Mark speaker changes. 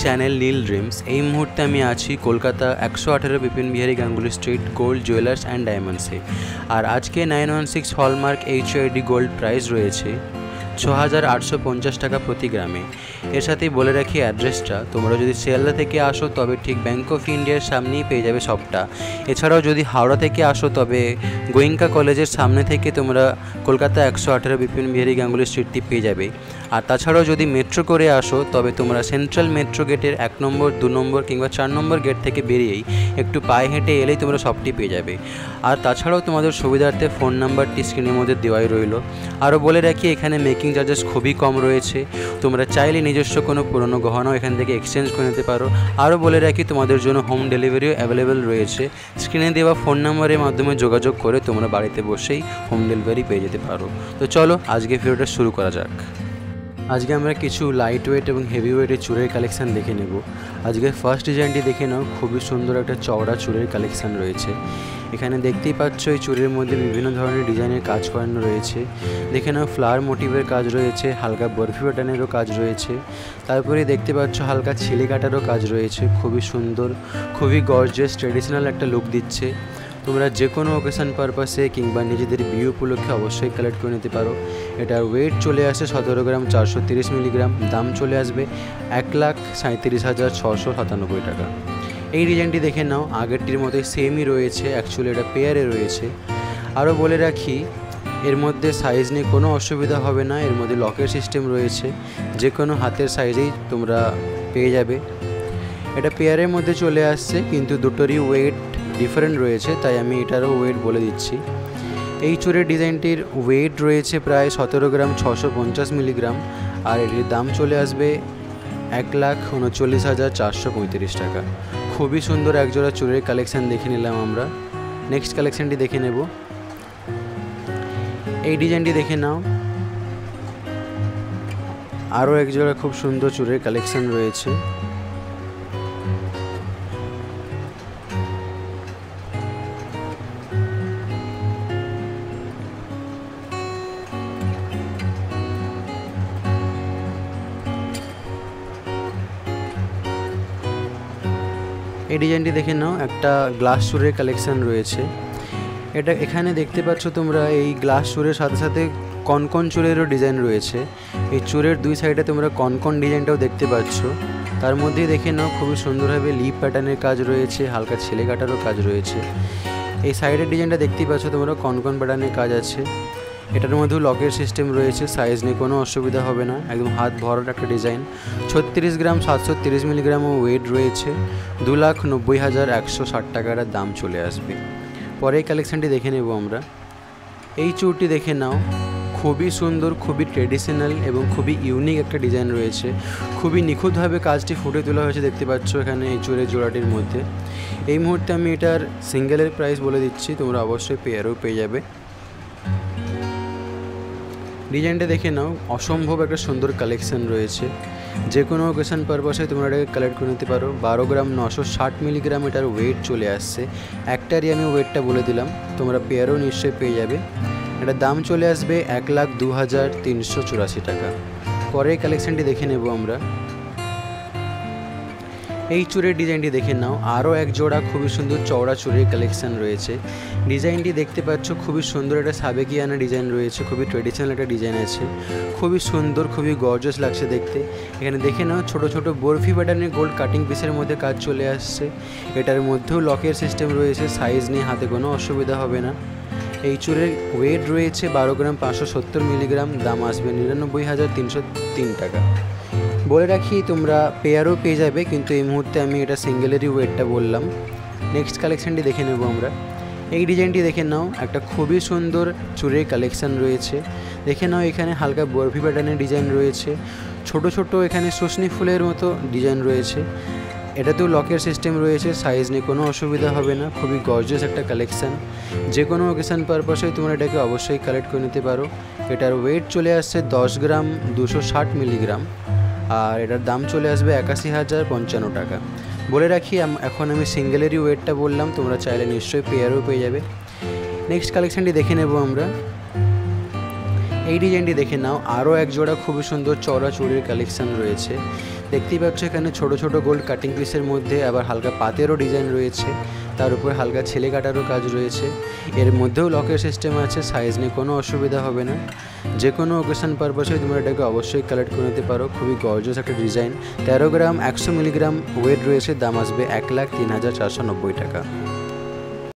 Speaker 1: Channel নীল dreams. এই মুহূর্তে আমি আছি Kolkata 118 Bipin Behari Ganguly street gold jewellers and ডায়মন্ডসে। আর আজকে 916 হলমার্ক HID গোল্ড প্রাইস রয়েছে 6,850 টাকা প্রতি গ্রামে। এর সাথেই বলে রাখি অ্যাড্রেসটা, তোমরা যদি শিয়ালদা থেকে আসো তবে ঠিক ব্যাঙ্ক অফ ইন্ডিয়ার সামনেই পেয়ে যাবে শপটা। এছাড়াও যদি হাওড়া থেকে আসো তবে গোয়েঙ্কা কলেজের সামনে থেকে তোমরা কলকাতা 118 বিপিন বিহারী গাঙ্গুলি স্ট্রিটটি পেয়ে যাবে। আর তাছাড়াও যদি মেট্রো করে আসো তবে তোমরা সেন্ট্রাল মেট্রো গেটের 1 নম্বর 2 নম্বর কিংবা 4 নম্বর গেট থেকে বেরিয়েই একটু পায়ে হেঁটে এলেই তোমরা শপটি পেয়ে যাবে। আর তাছাড়াও তোমাদের সুবিধার্থে ফোন নাম্বারটি স্ক্রিনের মধ্যে দেওয়াই রইল। আরও বলে রাখি এখানে মেকিং চার্জেস খুবই কম রয়েছে, তোমরা চাইলে নিজস্ব কোনো পুরনো গহনাও এখান থেকে এক্সচেঞ্জ করে নিতে পারো। আরও বলে রাখি তোমাদের জন্য হোম ডেলিভারিও অ্যাভেলেবেল রয়েছে। স্ক্রিনে দেওয়া ফোন নাম্বারের মাধ্যমে যোগাযোগ করে তোমরা বাড়িতে বসেই হোম ডেলিভারি পেয়ে যেতে পারো। তো চলো আজকে ভিডিওটা শুরু করা যাক। আজকে আমরা কিছু লাইট ওয়েট এবং হেভি ওয়েটের চুড়ের কালেকশান দেখে নেব। আজকে ফার্স্ট ডিজাইনটি দেখে নাও, খুবই সুন্দর একটা চওড়া চুড়ের কালেকশান রয়েছে। এখানে দেখতেই পাচ্ছ এই চুড়ির মধ্যে বিভিন্ন ধরনের ডিজাইনের কাজ করানো রয়েছে। দেখে নাও ফ্লাওয়ার মোটিভের কাজ রয়েছে, হালকা বরফি প্যাটার্নেরও কাজ রয়েছে। তারপরে দেখতে পাচ্ছ হালকা ছেলে কাটারও কাজ রয়েছে। খুবই সুন্দর, খুবই গর্জিয়াস ট্রেডিশনাল একটা লুক দিচ্ছে। তোমরা যে কোনো অকেশন পারপাসে কিংবা নিজেদের বিয়ে উপলক্ষে অবশ্যই কালেক্ট করে নিতে পারো। এটার ওয়েট চলে আসে 17 গ্রাম 430 মিলিগ্রাম, দাম চলে আসবে 1,37,697 টাকা। এই ডিজাইনটি দেখে নাও, আগেরটির মতোই সেমই রয়েছে, অ্যাকচুয়ালি এটা পেয়ারে রয়েছে। আরও বলে রাখি এর মধ্যে সাইজ নিয়ে কোনো অসুবিধা হবে না, এর মধ্যে লকের সিস্টেম রয়েছে, যে কোনো হাতের সাইজেই তোমরা পেয়ে যাবে। এটা পেয়ারের মধ্যে চলে আসছে, কিন্তু দুটোরই ওয়েট ডিফারেন্ট রয়েছে, তাই আমি এটারও ওয়েট বলে দিচ্ছি। এই চুড়ের ডিজাইনটির ওয়েট রয়েছে প্রায় 17 গ্রাম 650 মিলিগ্রাম, আর এটির দাম চলে আসবে 1,39,435 টাকা। খুবই সুন্দর একজোড়া চুড়ের কালেকশান দেখে নিলাম আমরা। নেক্সট কালেকশানটি দেখে নেব। এই ডিজাইনটি দেখে নাও, আরও একজোড়া খুব সুন্দর চুড়ের কালেকশান রয়েছে। এই ডিজাইনটি দেখে নাও, একটা গ্লাস চুড়ের কালেকশান রয়েছে। এখানে দেখতে পাচ্ছ তোমরা এই গ্লাস চুড়ের সাথে সাথে কনকন চুড়েরও ডিজাইন রয়েছে। এই চুড়ের দুই সাইডে তোমরা কনকন ডিজাইনটাও দেখতে পাচ্ছ। তার মধ্যেই দেখে নাও খুবই সুন্দরভাবে লিপ প্যাটার্নের কাজ রয়েছে, হালকা ছেলে কাটারও কাজ রয়েছে। এই সাইডের ডিজাইনটা দেখতেই পাচ্ছ তোমরা, কনকন প্যাটার্নের কাজ আছে। এটার মধ্যেও লকের সিস্টেম রয়েছে, সাইজ নিয়ে কোনো অসুবিধা হবে না, একদম হাত ভরার একটা ডিজাইন। 36 গ্রাম 730 মিলিগ্রামও ওয়েট রয়েছে, 2,90,160 টাকার দাম চলে আসবে। পরে এই কালেকশানটি দেখে নেব আমরা। এই চুড়টি দেখে নাও, খুবই সুন্দর, খুবই ট্রেডিশনাল এবং খুবই ইউনিক একটা ডিজাইন রয়েছে। খুবই নিখুঁতভাবে কাজটি ফুটে তোলা হয়েছে, দেখতে পাচ্ছ এখানে এই চুড়ের জোড়াটির মধ্যে। এই মুহূর্তে আমি এটার সিঙ্গেলের প্রাইস বলে দিচ্ছি, তোমরা অবশ্যই পেয়ারও পেয়ে যাবে। ডিজাইনটা দেখে নাও, অসম্ভব একটা সুন্দর কালেকশান রয়েছে। যে কোনো অকেশন পারপাসে তোমরা এটাকে কালেক্ট করে নিতে পারো। 12 গ্রাম 960 মিলিগ্রাম এটার ওয়েট চলে আসছে। একটারই আমি ওয়েটটা বলে দিলাম, তোমরা পেয়ারও নিশ্চয়ই পেয়ে যাবে। এটার দাম চলে আসবে 1,02,384 টাকা। পরে কালেকশানটি দেখে নেব আমরা। এই চুড়ের ডিজাইনটি দেখে নাও, আরও এক জোড়া খুবই সুন্দর চওড়া চুড়ের কালেকশান রয়েছে। ডিজাইনটি দেখতে পাচ্ছ, খুবই সুন্দর একটা সাবেকিয়ানা ডিজাইন রয়েছে, খুবই ট্রেডিশনাল একটা ডিজাইন আছে, খুবই সুন্দর, খুবই গর্জাস লাগছে দেখতে। এখানে দেখে নাও ছোট ছোট বরফি প্যাটার্নের গোল্ড কাটিং পিসের মধ্যে কাজ চলে আসছে। এটার মধ্যেও লকের সিস্টেম রয়েছে, সাইজ নিয়ে হাতে কোনো অসুবিধা হবে না। এই চুড়ের ওয়েট রয়েছে 12 গ্রাম 570 মিলিগ্রাম, দাম আসবে 99,303 টাকা। বলে রাখি তোমরা পেয়ারও পেয়ে যাবে, কিন্তু এই মুহূর্তে আমি এটা সিঙ্গেলেরই ওয়েটটা বললাম। নেক্সট কালেকশানটি দেখে নেব আমরা। এই ডিজাইনটি দেখে নাও, একটা খুবই সুন্দর চুড়ের কালেকশান রয়েছে। দেখে নাও এখানে হালকা বরফি প্যাটার্নের ডিজাইন রয়েছে, ছোট ছোট এখানে শুষ্নি ফুলের মতো ডিজাইন রয়েছে। এটাতেও লকের সিস্টেম রয়েছে, সাইজ নিয়ে কোনো অসুবিধা হবে না, খুবই গর্জিয়াস একটা কালেকশান। যে কোনো অকেশন পারপাসে তোমরা এটাকে অবশ্যই কালেক্ট করে নিতে পারো। এটার ওয়েট চলে আসছে 10 গ্রাম 260 মিলিগ্রাম, আর এটার দাম চলে আসবে 81,055 টাকা। বলে রাখি এখন আমি সিঙ্গেলেরই ওয়েটটা বললাম, তোমরা চাইলে নিশ্চয়ই পেয়ারও পেয়ে যাবে। নেক্সট কালেকশানটি দেখে নেব আমরা। এই ডিজাইনটি দেখে নাও, আরও এক জোড়া খুবই সুন্দর চওড়া চুড়ির কালেকশান রয়েছে। দেখতেই পাচ্ছ এখানে ছোট ছোট গোল্ড কাটিং পিসের মধ্যে আবার হালকা পাতেরও ডিজাইন রয়েছে, তার উপর হালকা ছেলে কাটারও কাজ রয়েছে। এর মধ্যেও লকের সিস্টেম আছে, সাইজ নিয়ে কোনো অসুবিধা হবে না। যে কোনো ওকেশন পারপাসে তোমরা এটাকে অবশ্যই কালেক্ট করে নিতে পারো। খুবই গর্জিয়াস একটা ডিজাইন। 13 গ্রাম 100 মিলিগ্রাম ওয়েট রয়েছে। দাম আসবে 1,03,490 টাকা।